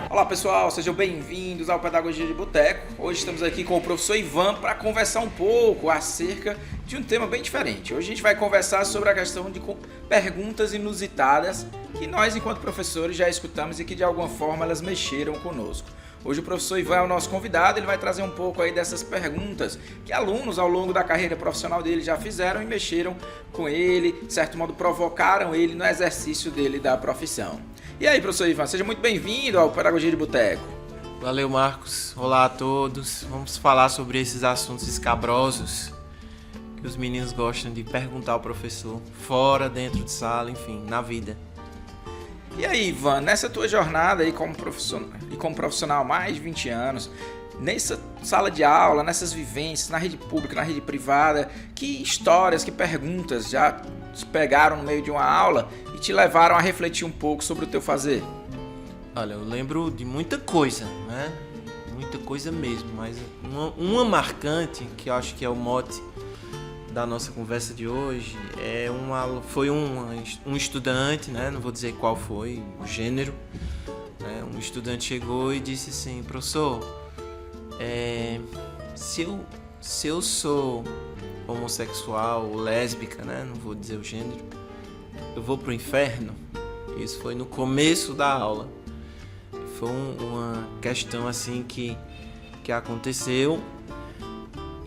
Olá pessoal, sejam bem-vindos ao Pedagogia de Boteco. Hoje estamos aqui com o professor Ivan para conversar um pouco acerca de um tema bem diferente. Hoje a gente vai conversar sobre a questão de perguntas inusitadas que nós, enquanto professores, já escutamos e que de alguma forma elas mexeram conosco. Hoje o professor Ivan é o nosso convidado, ele vai trazer um pouco aí dessas perguntas que alunos ao longo da carreira profissional dele já fizeram e mexeram com ele, de certo modo provocaram ele no exercício dele da profissão. E aí, professor Ivan, seja muito bem-vindo ao Pedagogia de Boteco. Valeu, Marcos. Olá a todos. Vamos falar sobre esses assuntos escabrosos que os meninos gostam de perguntar ao professor, fora, dentro de sala, enfim, na vida. E aí, Ivan, nessa tua jornada aí como profissional há mais de 20 anos, nessa sala de aula, nessas vivências, na rede pública, na rede privada, que histórias, que perguntas já te pegaram no meio de uma aula e te levaram a refletir um pouco sobre o teu fazer? Olha, eu lembro de muita coisa, né? Muita coisa mesmo, mas uma marcante, que eu acho que é o mote da nossa conversa de hoje, foi um estudante, né? Não vou dizer qual foi o gênero, né? Um estudante chegou e disse assim: professor, se eu sou homossexual ou lésbica, né? Não vou dizer o gênero, eu vou pro inferno? Isso foi no começo da aula. Foi uma questão assim que aconteceu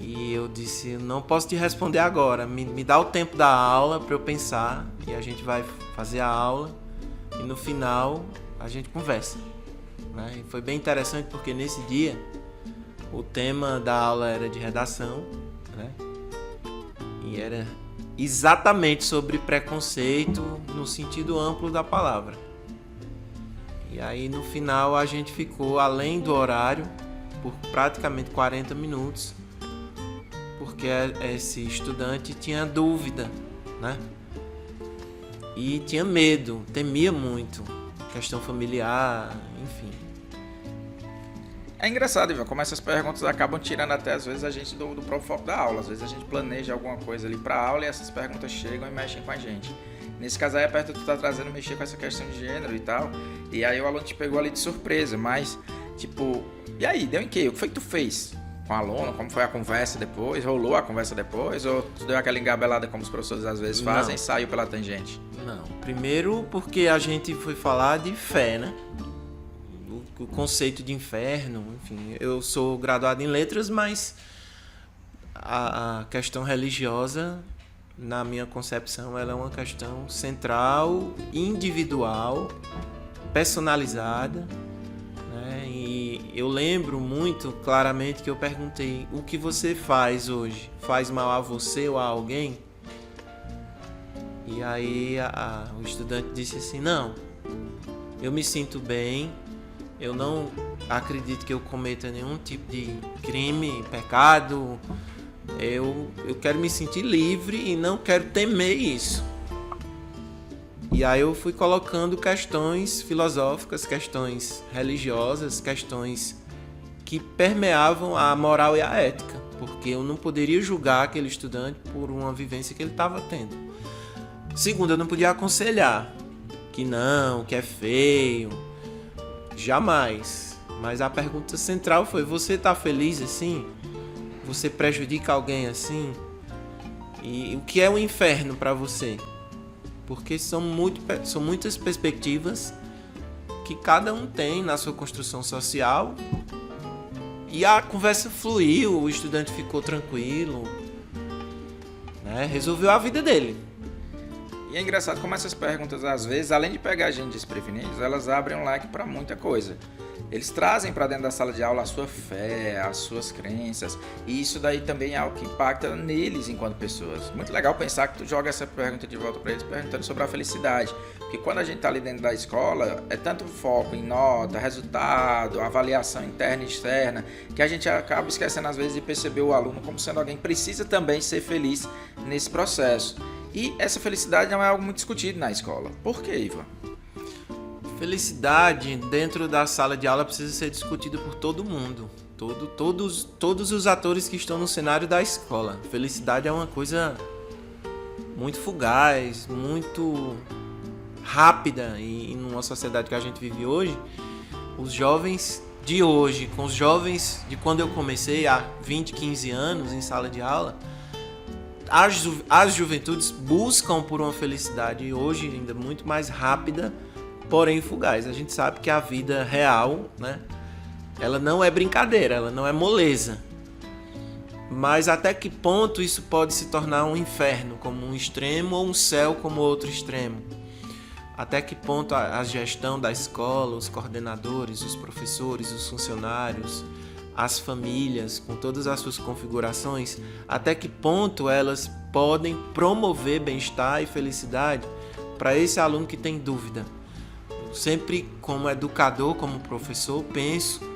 e eu disse: não posso te responder agora, me dá o tempo da aula para eu pensar, e a gente vai fazer a aula e no final a gente conversa, né? E foi bem interessante porque nesse dia o tema da aula era de redação, né? E era exatamente sobre preconceito no sentido amplo da palavra. E aí no final a gente ficou além do horário por praticamente 40 minutos, porque esse estudante tinha dúvida, né? E tinha medo, temia muito, questão familiar, enfim. É engraçado, Ivan, como essas perguntas acabam tirando até às vezes a gente do próprio foco da aula. Às vezes a gente planeja alguma coisa ali para a aula e essas perguntas chegam e mexem com a gente. Nesse caso aí, perto tu tá trazendo mexer com essa questão de gênero e tal, e aí o aluno te pegou ali de surpresa, mas, tipo, e aí, deu em quê? O que foi que tu fez com o aluno? Como foi a conversa depois? Rolou a conversa depois? Ou tu deu aquela engabelada como os professores às vezes fazem e saiu pela tangente? Não, primeiro porque a gente foi falar de fé, né? O conceito de inferno, enfim, eu sou graduado em letras, mas a questão religiosa, na minha concepção, ela é uma questão central, individual, personalizada, né? E eu lembro muito claramente que eu perguntei: o que você faz hoje? Faz mal a você ou a alguém? E aí o estudante disse assim: não, eu me sinto bem, eu não acredito que eu cometa nenhum tipo de crime, pecado. Eu quero me sentir livre e não quero temer isso. E aí eu fui colocando questões filosóficas, questões religiosas, questões que permeavam a moral e a ética, porque eu não poderia julgar aquele estudante por uma vivência que ele estava tendo. Segundo, eu não podia aconselhar que não, que é feio, jamais. Mas a pergunta central foi: você está feliz assim? Você prejudica alguém assim? E o que é o inferno para você? Porque são muitas perspectivas que cada um tem na sua construção social. E a conversa fluiu, o estudante ficou tranquilo, né? Resolveu a vida dele. E é engraçado como essas perguntas, às vezes, além de pegar a gente desprevenidos, elas abrem um leque para muita coisa. Eles trazem para dentro da sala de aula a sua fé, as suas crenças, e isso daí também é algo que impacta neles enquanto pessoas. Muito legal pensar que tu joga essa pergunta de volta para eles, perguntando sobre a felicidade, porque quando a gente está ali dentro da escola, é tanto foco em nota, resultado, avaliação interna e externa, que a gente acaba esquecendo às vezes de perceber o aluno como sendo alguém que precisa também ser feliz nesse processo. E essa felicidade não é algo muito discutido na escola. Por quê, Ivan? Felicidade dentro da sala de aula precisa ser discutida por todo mundo, Todos os atores que estão no cenário da escola. Felicidade é uma coisa muito fugaz, muito rápida, e numa sociedade que a gente vive hoje, os jovens de hoje, com os jovens de quando eu comecei há 20, 15 anos em sala de aula, as juventudes buscam por uma felicidade hoje ainda muito mais rápida, porém fugaz. A gente sabe que a vida real, né, ela não é brincadeira, ela não é moleza. Mas até que ponto isso pode se tornar um inferno como um extremo ou um céu como outro extremo? Até que ponto a gestão da escola, os coordenadores, os professores, os funcionários, as famílias, com todas as suas configurações, até que ponto elas podem promover bem-estar e felicidade para esse aluno que tem dúvida? Eu sempre, como educador, como professor, penso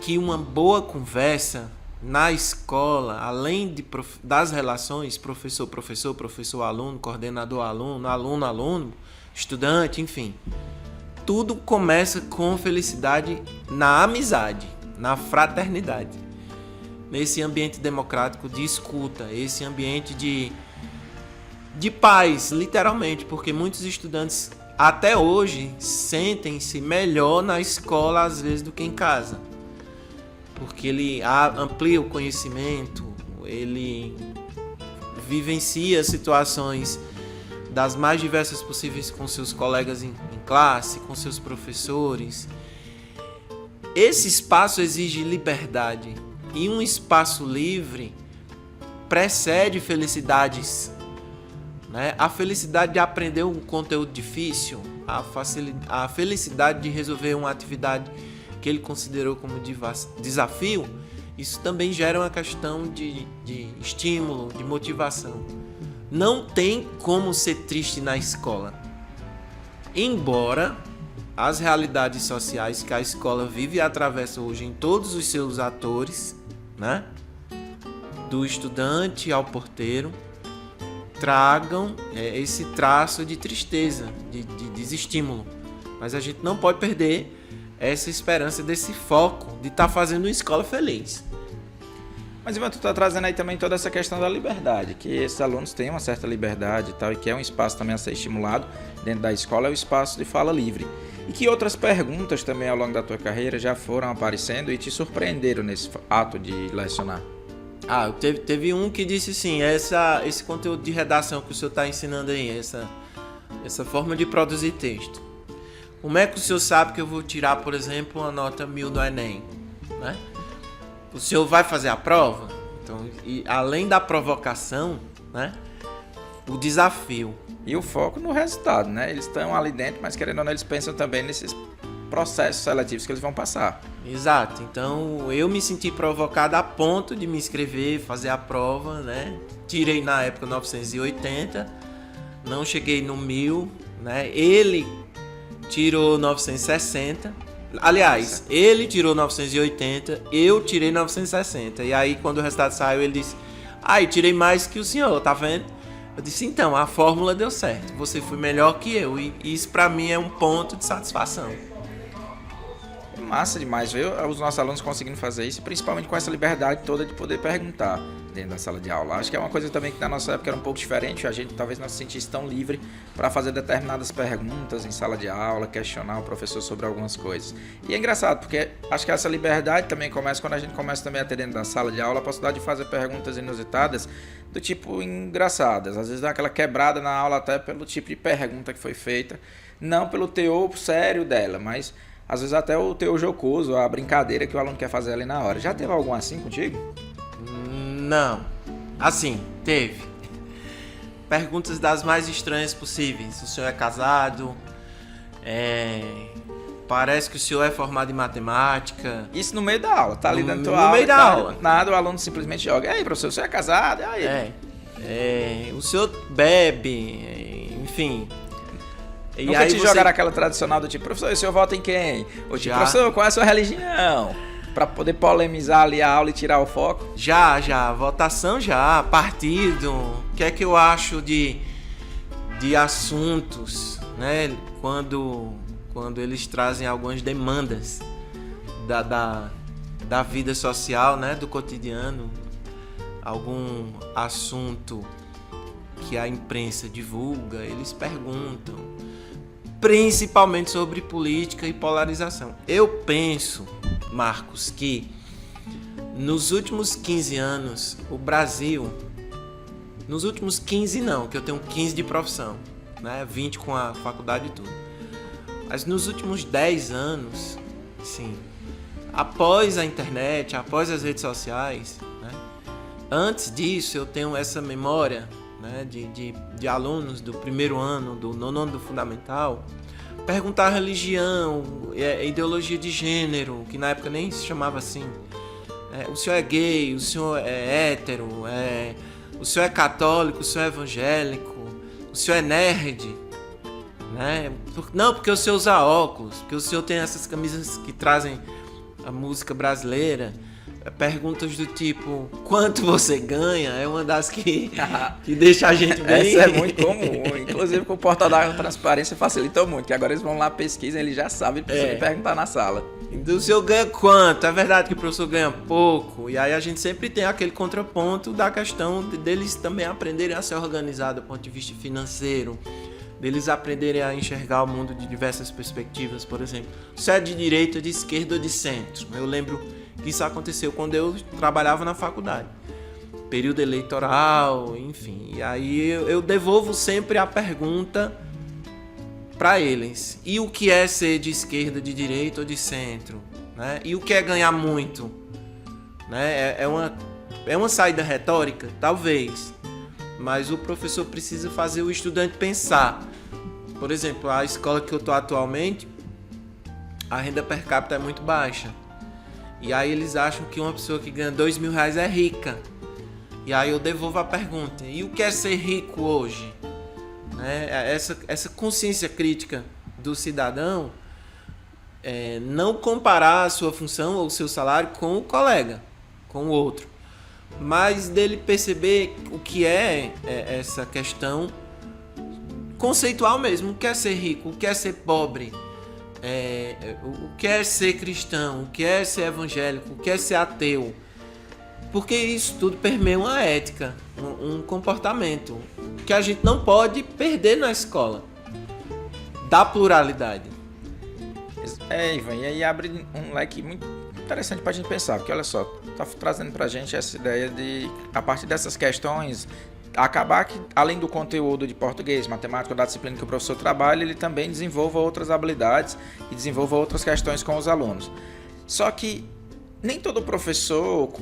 que uma boa conversa na escola, além das relações professor-professor, professor-aluno, coordenador-aluno, aluno-aluno, estudante, enfim, tudo começa com felicidade na amizade, na fraternidade, nesse ambiente democrático de escuta, esse ambiente de paz, literalmente, porque muitos estudantes até hoje sentem-se melhor na escola às vezes do que em casa, porque ele amplia o conhecimento, ele vivencia situações das mais diversas possíveis com seus colegas em classe, com seus professores. Esse espaço exige liberdade, e um espaço livre precede felicidades, né? A felicidade de aprender um conteúdo difícil, a felicidade de resolver uma atividade que ele considerou como desafio, isso também gera uma questão de estímulo, de motivação. Não tem como ser triste na escola. Embora as realidades sociais que a escola vive e atravessa hoje em todos os seus atores, né, do estudante ao porteiro, tragam esse traço de tristeza, de desestímulo. Mas a gente não pode perder essa esperança desse foco de estar fazendo uma escola feliz. Mas, Ivan, tu tá trazendo aí também toda essa questão da liberdade, que esses alunos têm uma certa liberdade e tal, e que é um espaço também a ser estimulado dentro da escola, é o espaço de fala livre. E que outras perguntas também ao longo da tua carreira já foram aparecendo e te surpreenderam nesse ato de lecionar? Teve um que disse assim, esse conteúdo de redação que o senhor está ensinando aí, essa forma de produzir texto. Como é que o senhor sabe que eu vou tirar, por exemplo, uma nota 1000 do Enem? Né? O senhor vai fazer a prova? Então, e além da provocação, né, o desafio. E o foco no resultado, né? Eles estão ali dentro, mas querendo ou não, eles pensam também nesses processos seletivos que eles vão passar. Exato. Então, eu me senti provocado a ponto de me inscrever, fazer a prova, né? Tirei na época 980, não cheguei no 1000, né? Ele tirou 960. Aliás, ele tirou 980, eu tirei 960. E aí, quando o resultado saiu, ele disse: eu tirei mais que o senhor, tá vendo? Eu disse: então, a fórmula deu certo. Você foi melhor que eu. E isso, pra mim, é um ponto de satisfação. Massa demais ver os nossos alunos conseguindo fazer isso, principalmente com essa liberdade toda de poder perguntar dentro da sala de aula. Acho que é uma coisa também que na nossa época era um pouco diferente, a gente talvez não se sentisse tão livre para fazer determinadas perguntas em sala de aula, questionar o professor sobre algumas coisas. E é engraçado, porque acho que essa liberdade também começa quando a gente começa também a ter dentro da sala de aula a possibilidade de fazer perguntas inusitadas, do tipo engraçadas. Às vezes dá aquela quebrada na aula até pelo tipo de pergunta que foi feita, não pelo teor sério dela, mas às vezes até o teor jocoso, a brincadeira que o aluno quer fazer ali na hora. Já teve algum assim contigo? Não. Assim, teve. Perguntas das mais estranhas possíveis. O senhor é casado? Parece que o senhor é formado em matemática. Isso no meio da aula, tá ali dentro da aula. No meio da aula. Nada, o aluno simplesmente joga: e aí, professor, o senhor é casado? E aí? O senhor bebe, enfim. E nunca aí te jogaram aquela tradicional do tipo: professor, o senhor vota em quem? Ou tipo: professor, qual é a sua religião? Pra poder polemizar ali a aula e tirar o foco? Já. Votação já. Partido. O que é que eu acho de assuntos, né? Quando eles trazem algumas demandas da vida social, né, do cotidiano, algum assunto que a imprensa divulga, eles perguntam, principalmente sobre política e polarização. Eu penso, Marcos, que nos últimos 15 anos, o Brasil, nos últimos 15 não, que eu tenho 15 de profissão, né, 20 com a faculdade e tudo, mas nos últimos 10 anos, sim, após a internet, após as redes sociais, né, antes disso eu tenho essa memória, né, de alunos do primeiro ano, do nono ano do fundamental, perguntar religião, ideologia de gênero, que na época nem se chamava assim. O senhor é gay, o senhor é hétero, o senhor é católico, o senhor é evangélico, o senhor é nerd, né? Não, porque o senhor usa óculos, porque o senhor tem essas camisas que trazem a música brasileira. Perguntas do tipo, quanto você ganha? É uma das que deixa a gente bem... Essa é muito comum. Inclusive com o portal da transparência facilitou muito, que agora eles vão lá, pesquisam, eles já sabem, precisam perguntar na sala. Então, o senhor ganha quanto? É verdade que o professor ganha pouco? E aí a gente sempre tem aquele contraponto da questão deles também aprenderem a se organizar do ponto de vista financeiro, deles aprenderem a enxergar o mundo de diversas perspectivas, por exemplo. Se é de direita, de esquerda ou de centro. Eu lembro que isso aconteceu quando eu trabalhava na faculdade. Período eleitoral, enfim. E aí eu devolvo sempre a pergunta para eles. E o que é ser de esquerda, de direita ou de centro? Né? E o que é ganhar muito? Né? É uma saída retórica? Talvez. Mas o professor precisa fazer o estudante pensar. Por exemplo, a escola que eu estou atualmente, a renda per capita é muito baixa. E aí eles acham que uma pessoa que ganha R$2.000 é rica. E aí eu devolvo a pergunta, e o que é ser rico hoje? Essa consciência crítica do cidadão, não comparar a sua função ou o seu salário com o colega, com o outro. Mas dele perceber o que é essa questão conceitual mesmo, o que é ser rico, o que é ser pobre. O que é ser cristão, o que é ser evangélico, o que é ser ateu, porque isso tudo permeia uma ética, um comportamento que a gente não pode perder na escola, da pluralidade. Ivan, e aí abre um leque muito interessante pra gente pensar, porque olha só, tá trazendo pra gente essa ideia de, a partir dessas questões, acabar que, além do conteúdo de português, matemática, da disciplina que o professor trabalha, ele também desenvolva outras habilidades e desenvolva outras questões com os alunos. Só que nem todo professor,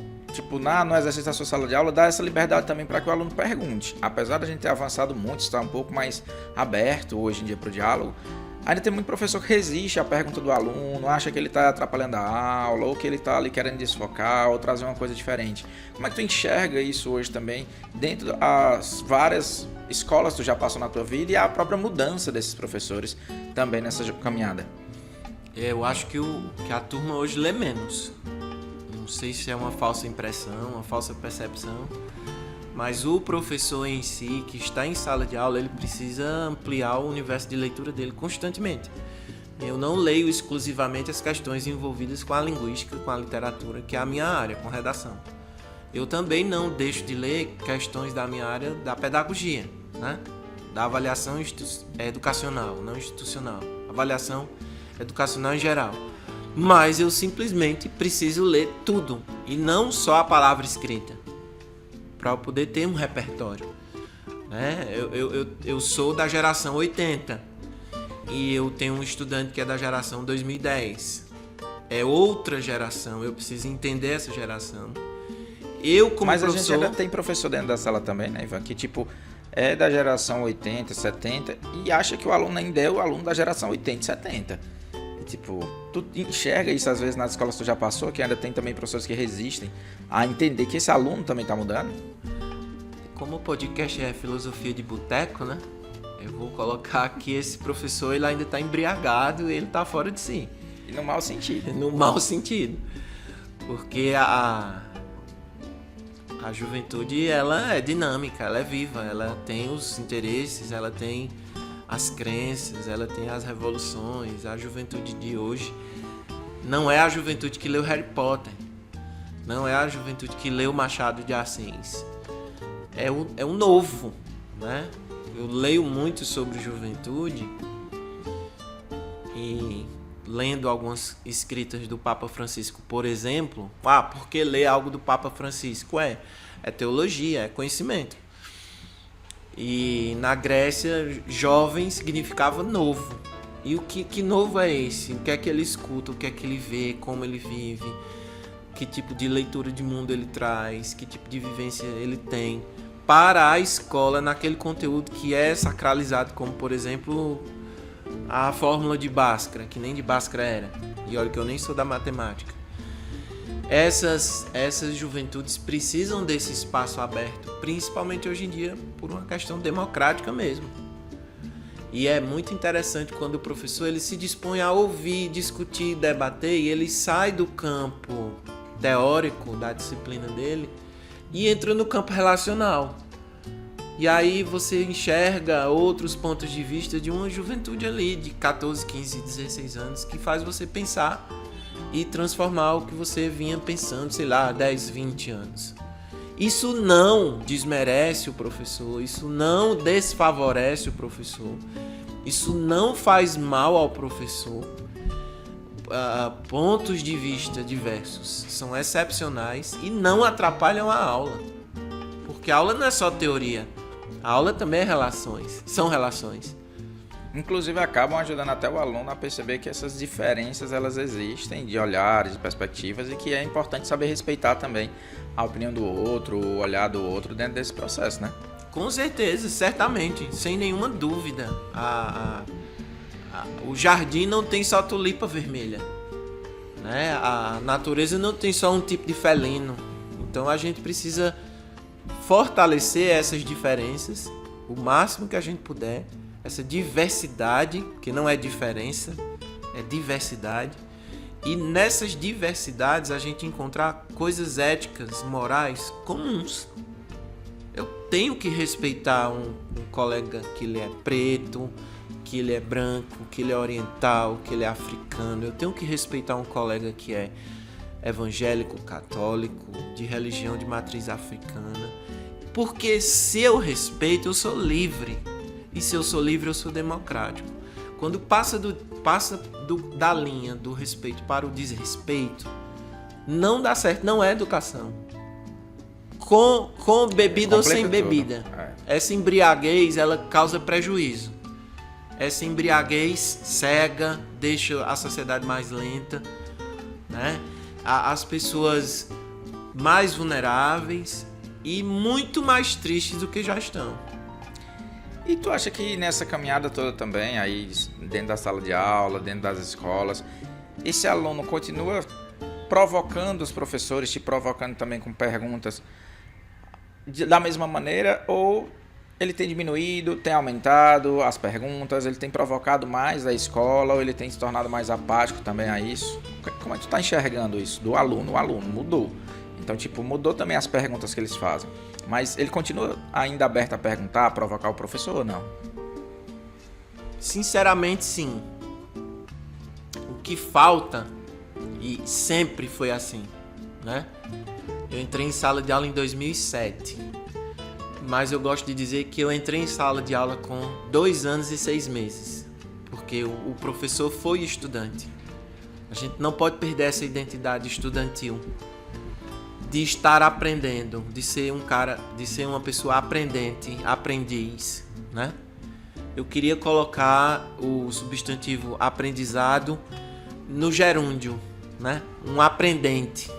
no exercício da sua sala de aula, dá essa liberdade também para que o aluno pergunte. Apesar da gente ter avançado muito, está um pouco mais aberto hoje em dia para o diálogo, ainda tem muito professor que resiste à pergunta do aluno, acha que ele está atrapalhando a aula, ou que ele está ali querendo desfocar, ou trazer uma coisa diferente. Como é que tu enxerga isso hoje também, dentro das várias escolas que tu já passou na tua vida, e a própria mudança desses professores também nessa caminhada? Eu acho que a turma hoje lê menos. Não sei se é uma falsa impressão, uma falsa percepção, mas o professor em si, que está em sala de aula, ele precisa ampliar o universo de leitura dele constantemente. Eu não leio exclusivamente as questões envolvidas com a linguística, com a literatura, que é a minha área, com redação. Eu também não deixo de ler questões da minha área da pedagogia, né? Da avaliação educacional, não institucional. Avaliação educacional em geral. Mas eu simplesmente preciso ler tudo, e não só a palavra escrita, para eu poder ter um repertório. Né? Eu sou da geração 80 e eu tenho um estudante que é da geração 2010. É outra geração, eu preciso entender essa geração. Mas a gente ainda tem professor dentro da sala também, né, Ivan? Que é da geração 80, 70 e acha que o aluno ainda é o aluno da geração 80 e 70. E, tu enxerga isso às vezes nas escolas que tu já passou, que ainda tem também professores que resistem a entender que esse aluno também está mudando? Como o podcast é filosofia de boteco, né? Eu vou colocar aqui, esse professor, ele ainda está embriagado e ele está fora de si. E no mau sentido. No mau sentido. Porque a juventude, ela é dinâmica, ela é viva, ela tem os interesses, ela tem as crenças, ela tem as revoluções. A juventude de hoje não é a juventude que leu Harry Potter, não é a juventude que leu Machado de Assis. É o novo, né? Eu leio muito sobre juventude e lendo algumas escritas do Papa Francisco, por exemplo, por que ler algo do Papa Francisco? É teologia, é conhecimento. E na Grécia, jovem significava novo. E o que novo é esse? O que é que ele escuta, o que é que ele vê, como ele vive, que tipo de leitura de mundo ele traz, que tipo de vivência ele tem para a escola naquele conteúdo que é sacralizado, como por exemplo a fórmula de Bhaskara, que nem de Bhaskara era. E olha que eu nem sou da matemática. Essas juventudes precisam desse espaço aberto, principalmente hoje em dia, por uma questão democrática mesmo. E é muito interessante quando o professor ele se dispõe a ouvir, discutir, debater, e ele sai do campo teórico da disciplina dele e entra no campo relacional. E aí você enxerga outros pontos de vista de uma juventude ali de 14, 15, 16 anos que faz você pensar e transformar o que você vinha pensando, sei lá, 10, 20 anos. Isso não desmerece o professor, isso não desfavorece o professor, isso não faz mal ao professor. Pontos de vista diversos são excepcionais e não atrapalham a aula. Porque a aula não é só teoria, a aula também é relações, são relações. Inclusive acabam ajudando até o aluno a perceber que essas diferenças elas existem de olhares, de perspectivas e que é importante saber respeitar também a opinião do outro, o olhar do outro dentro desse processo, né? Com certeza, certamente, sem nenhuma dúvida. O jardim não tem só tulipa vermelha, né? A natureza não tem só um tipo de felino. Então a gente precisa fortalecer essas diferenças o máximo que a gente puder, essa diversidade, que não é diferença, é diversidade. E nessas diversidades a gente encontrar coisas éticas, morais comuns. Eu tenho que respeitar um colega que ele é preto, que ele é branco, que ele é oriental, que ele é africano. Eu tenho que respeitar um colega que é evangélico, católico, de religião de matriz africana. Porque se eu respeito, eu sou livre. E se eu sou livre, eu sou democrático. Quando passa da linha do respeito para o desrespeito, não dá certo, não é educação. Com bebida ou sem bebida. Essa embriaguez, ela causa prejuízo. Essa embriaguez cega, deixa a sociedade mais lenta, né? As pessoas mais vulneráveis e muito mais tristes do que já estão. E tu acha que nessa caminhada toda também, aí dentro da sala de aula, dentro das escolas, esse aluno continua provocando os professores, te provocando também com perguntas da mesma maneira, ou ele tem diminuído, tem aumentado as perguntas, ele tem provocado mais a escola, ou ele tem se tornado mais apático também a isso? Como é que tu tá enxergando isso do aluno? O aluno mudou. Então, mudou também as perguntas que eles fazem. Mas ele continua ainda aberto a perguntar, a provocar o professor ou não? Sinceramente, sim. O que falta, e sempre foi assim, né? Eu entrei em sala de aula em 2007. Mas eu gosto de dizer que eu entrei em sala de aula com 2 anos e 6 meses. Porque o professor foi estudante. A gente não pode perder essa identidade estudantil. De estar aprendendo, de ser uma pessoa aprendente, aprendiz, né? Eu queria colocar o substantivo aprendizado no gerúndio, né? Um aprendente,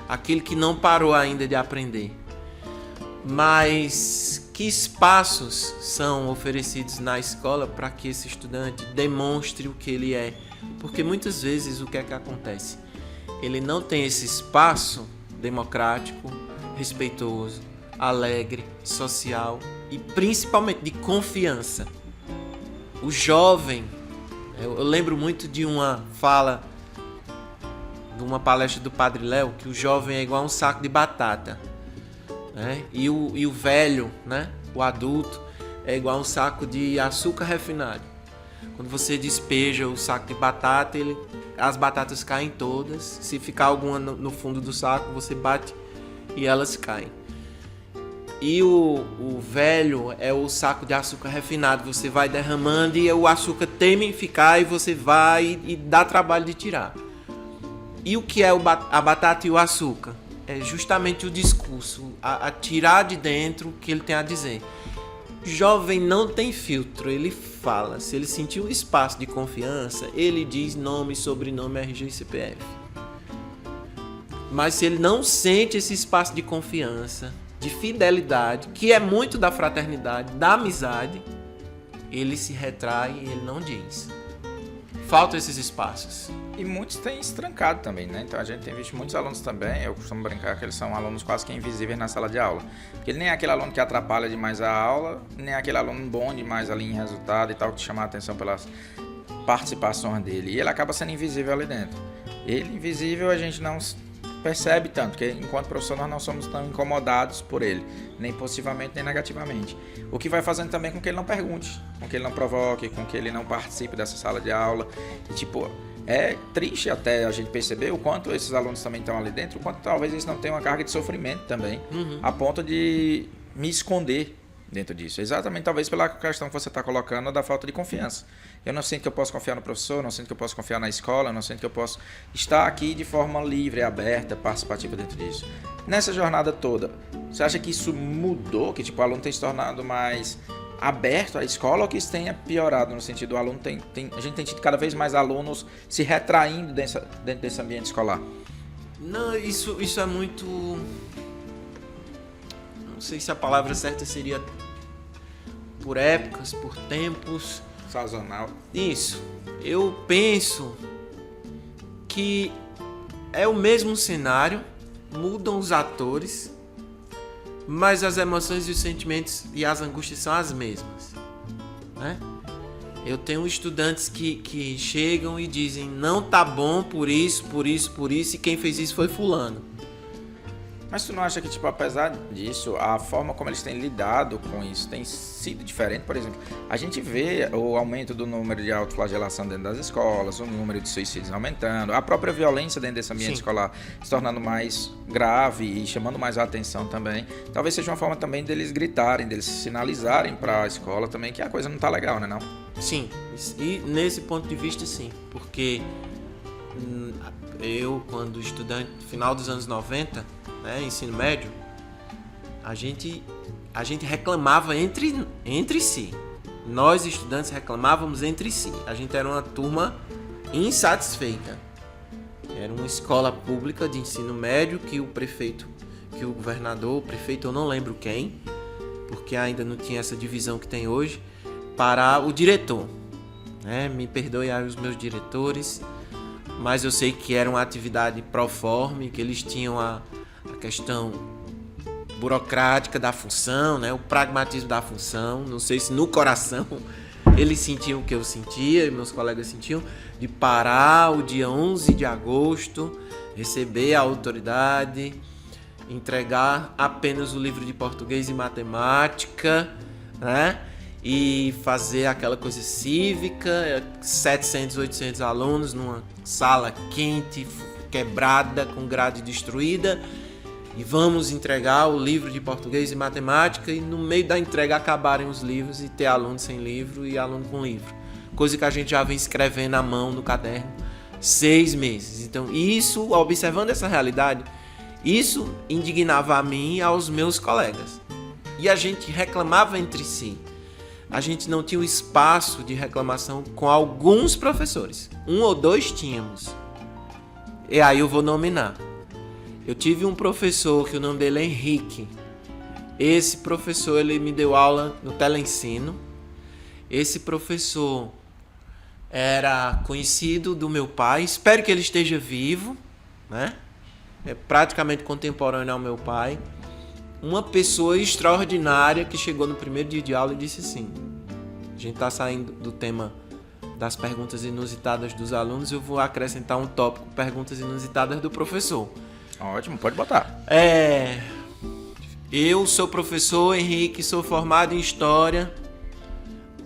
aquele que não parou ainda de aprender. Mas que espaços são oferecidos na escola para que esse estudante demonstre o que ele é? Porque muitas vezes o que é que acontece? Ele não tem esse espaço democrático, respeitoso, alegre, social e principalmente de confiança. O jovem, eu lembro muito de uma fala, de uma palestra do Padre Léo, que o jovem é igual a um saco de batata, né? E o velho, né? O adulto, é igual a um saco de açúcar refinado. Quando você despeja o saco de batata, ele as batatas caem todas. Se ficar alguma no fundo do saco, você bate e elas caem. E o velho é o saco de açúcar refinado. Você vai derramando e o açúcar teme em ficar e você vai e dá trabalho de tirar. E o que é a batata e o açúcar? É justamente o discurso, a tirar de dentro o que ele tem a dizer. Jovem não tem filtro, ele fala. Se ele sentir um espaço de confiança, ele diz nome, sobrenome, RG e CPF. Mas se ele não sente esse espaço de confiança, de fidelidade, que é muito da fraternidade, da amizade, ele se retrai e ele não diz. Faltam esses espaços. E muitos têm estrancado também, né? Então a gente tem visto muitos alunos também, eu costumo brincar que eles são alunos quase que invisíveis na sala de aula. Porque ele nem é aquele aluno que atrapalha demais a aula, nem é aquele aluno bom demais ali em resultado e tal, que chama a atenção pelas participações dele. E ele acaba sendo invisível ali dentro. Ele invisível a gente não percebe tanto, porque enquanto professor nós não somos tão incomodados por ele, nem positivamente nem negativamente. O que vai fazendo também com que ele não pergunte, com que ele não provoque, com que ele não participe dessa sala de aula. E tipo, é triste até a gente perceber o quanto esses alunos também estão ali dentro, o quanto talvez eles não tenham uma carga de sofrimento também, a ponto de me esconder dentro disso. Exatamente, talvez pela questão que você está colocando da falta de confiança. Eu não sinto que eu posso confiar no professor, não sinto que eu posso confiar na escola, não sinto que eu posso estar aqui de forma livre, aberta, participativa dentro disso. Nessa jornada toda, você acha que isso mudou? Que tipo, o aluno tem se tornado mais aberto à escola ou que isso tenha piorado no sentido do aluno a gente tem tido cada vez mais alunos se retraindo dentro desse ambiente escolar? Não, isso é muito... Não sei se a palavra certa seria por épocas, por tempos. Sazonal. Isso. Eu penso que é o mesmo cenário, mudam os atores, mas as emoções e os sentimentos e as angústias são as mesmas, né? Eu tenho estudantes que chegam e dizem não tá bom por isso, e quem fez isso foi fulano. Mas tu não acha que, tipo, apesar disso, a forma como eles têm lidado com isso tem sido diferente? Por exemplo, a gente vê o aumento do número de autoflagelação dentro das escolas, o número de suicídios aumentando, a própria violência dentro desse ambiente escolar se tornando mais grave e chamando mais a atenção também. Talvez seja uma forma também deles gritarem, deles sinalizarem para a escola também que a coisa não tá legal, né, não? Sim, e nesse ponto de vista, sim, porque eu, quando estudante, no final dos anos 90, né, ensino médio, a gente reclamava entre si. Nós, estudantes, reclamávamos entre si. A gente era uma turma insatisfeita. Era uma escola pública de ensino médio que o governador, o prefeito, eu não lembro quem, porque ainda não tinha essa divisão que tem hoje, para o diretor. Né? Me perdoe aí os meus diretores, mas eu sei que era uma atividade proforme, que eles tinham a questão burocrática da função, né? O pragmatismo da função. Não sei se no coração eles sentiam o que eu sentia e meus colegas sentiam, de parar o dia 11 de agosto, receber a autoridade, entregar apenas o livro de português e matemática, né? E fazer aquela coisa cívica, 700, 800 alunos numa sala quente, quebrada, com grade destruída, e vamos entregar o livro de português e matemática, e no meio da entrega acabarem os livros e ter aluno sem livro e aluno com livro. Coisa que a gente já vem escrevendo à mão no caderno 6 meses. Então, isso, observando essa realidade, isso indignava a mim e aos meus colegas. E a gente reclamava entre si. A gente não tinha o espaço de reclamação com alguns professores. 1 ou 2 tínhamos. E aí eu vou nominar. Eu tive um professor que o nome dele é Henrique. Esse professor, ele me deu aula no teleensino. Esse professor era conhecido do meu pai. Espero que ele esteja vivo, né? É praticamente contemporâneo ao meu pai. Uma pessoa extraordinária que chegou no primeiro dia de aula e disse assim: a gente está saindo do tema das perguntas inusitadas dos alunos, eu vou acrescentar um tópico, perguntas inusitadas do professor. Ótimo, pode botar. Eu sou professor Henrique, sou formado em História,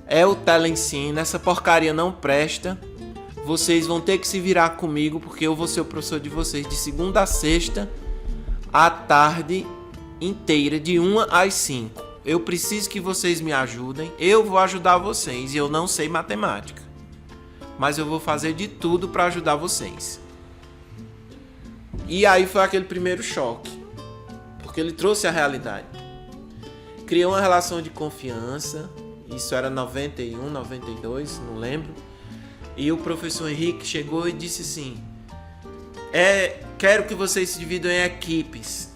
é o teleensino, essa porcaria não presta, vocês vão ter que se virar comigo, porque eu vou ser o professor de vocês de segunda a sexta, à tarde inteira, de 1 às 5. Eu preciso que vocês me ajudem, eu vou ajudar vocês, e eu não sei matemática, mas eu vou fazer de tudo para ajudar vocês. E aí foi aquele primeiro choque, porque ele trouxe a realidade. Criou uma relação de confiança, isso era 91, 92, não lembro. E o professor Henrique chegou e disse assim: quero que vocês se dividam em equipes.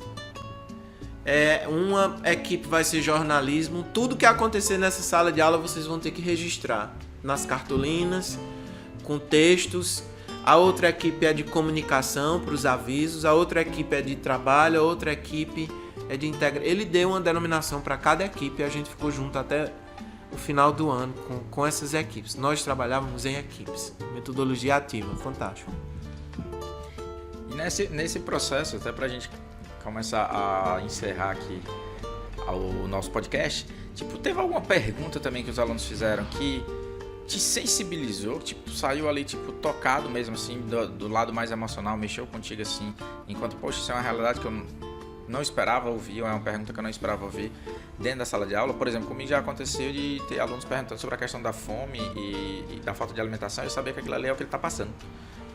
Uma equipe vai ser jornalismo, tudo que acontecer nessa sala de aula vocês vão ter que registrar nas cartolinas, com textos. A outra equipe é de comunicação para os avisos, a outra equipe é de trabalho, a outra equipe é de integração. Ele deu uma denominação para cada equipe e a gente ficou junto até o final do ano com essas equipes. Nós trabalhávamos em equipes, metodologia ativa, fantástico. E nesse processo, até para a gente começar a encerrar aqui o nosso podcast, tipo, teve alguma pergunta também que os alunos fizeram que te sensibilizou, tipo, saiu ali, tipo, tocado mesmo, assim, do lado mais emocional, mexeu contigo, assim, enquanto, poxa, isso é uma realidade que eu não esperava ouvir, ou é uma pergunta que eu não esperava ouvir dentro da sala de aula. Por exemplo, comigo já aconteceu de ter alunos perguntando sobre a questão da fome e da falta de alimentação, e eu sabia que aquilo ali é o que ele tá passando.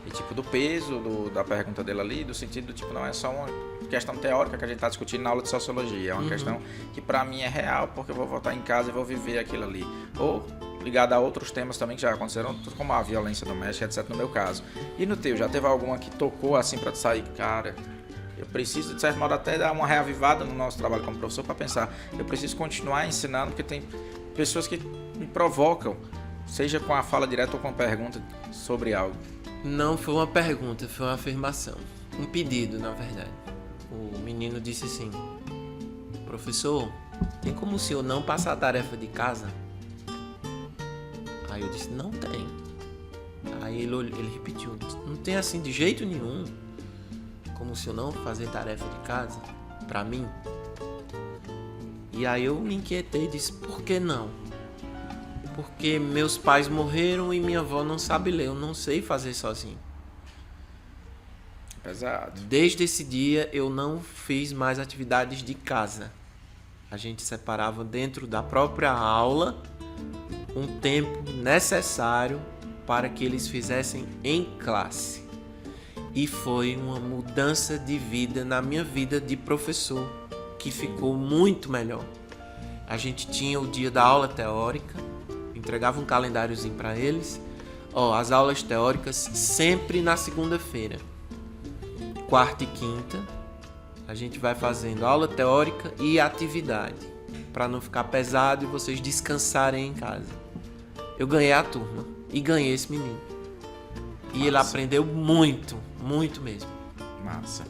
E, tipo, do peso da pergunta dele ali, do sentido, tipo, não é só uma questão teórica que a gente tá discutindo na aula de sociologia, é uma questão que pra mim é real, porque eu vou voltar em casa e vou viver aquilo ali. Ou ligado a outros temas também que já aconteceram, como a violência doméstica, etc, no meu caso. E no teu, já teve alguma que tocou assim pra te sair, cara, eu preciso, de certo modo, até dar uma reavivada no nosso trabalho como professor para pensar, eu preciso continuar ensinando, porque tem pessoas que me provocam, seja com a fala direta ou com a pergunta sobre algo. Não foi uma pergunta, foi uma afirmação. Um pedido, na verdade. O menino disse assim: professor, tem como o senhor não passar a tarefa de casa? Aí eu disse: não tem. Aí ele repetiu: não tem assim de jeito nenhum como o senhor não fazer tarefa de casa pra mim? E aí eu me inquietei e disse: por que não? Porque meus pais morreram e minha avó não sabe ler, eu não sei fazer sozinho. Pesado. Desde esse dia eu não fiz mais atividades de casa. A gente separava dentro da própria aula um tempo necessário para que eles fizessem em classe. E foi uma mudança de vida na minha vida de professor, que ficou muito melhor. A gente tinha o dia da aula teórica, entregava um calendáriozinho para eles. As aulas teóricas sempre na segunda-feira. Quarta e quinta, a gente vai fazendo aula teórica e atividade, para não ficar pesado e vocês descansarem em casa. Eu ganhei a turma e ganhei esse menino. E ele aprendeu muito, muito mesmo. Massa.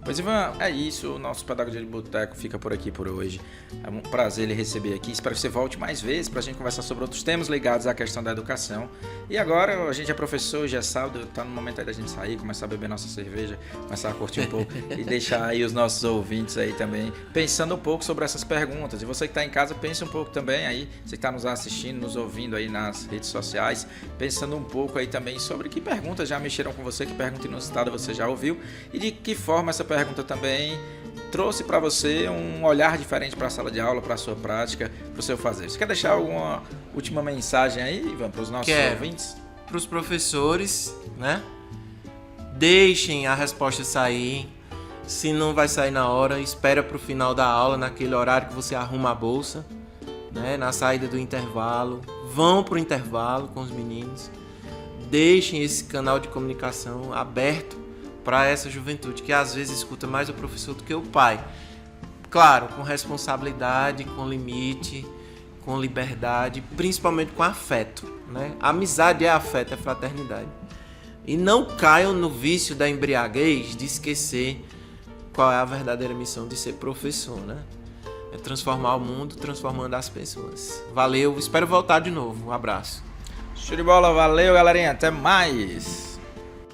Pois, Ivan, é isso. O nosso Pedagogia de Boteco fica por aqui por hoje. É um prazer ele receber aqui. Espero que você volte mais vezes para a gente conversar sobre outros temas ligados à questão da educação. E agora, a gente é professor, já é sábado, está no momento aí da gente sair, começar a beber nossa cerveja, começar a curtir um pouco e deixar aí os nossos ouvintes aí também pensando um pouco sobre essas perguntas. E você que está em casa, pense um pouco também aí, você que está nos assistindo, nos ouvindo aí nas redes sociais, pensando um pouco aí também sobre que perguntas já mexeram com você, que pergunta inusitada você já ouviu e de que forma essa pergunta também trouxe para você um olhar diferente para a sala de aula, para a sua prática, para o seu fazer. Você quer deixar alguma última mensagem aí, Ivan, para os nossos ouvintes? Para os professores, né? Deixem a resposta sair. Se não vai sair na hora, espera para o final da aula, naquele horário que você arruma a bolsa, né? Na saída do intervalo. Vão para o intervalo com os meninos. Deixem esse canal de comunicação aberto para essa juventude, que às vezes escuta mais o professor do que o pai. Claro, com responsabilidade, com limite, com liberdade, principalmente com afeto, né? Amizade é afeto, é fraternidade. E não caiam no vício da embriaguez de esquecer qual é a verdadeira missão de ser professor, né? É transformar o mundo, transformando as pessoas. Valeu, espero voltar de novo. Um abraço. Show de bola, valeu, galerinha, até mais!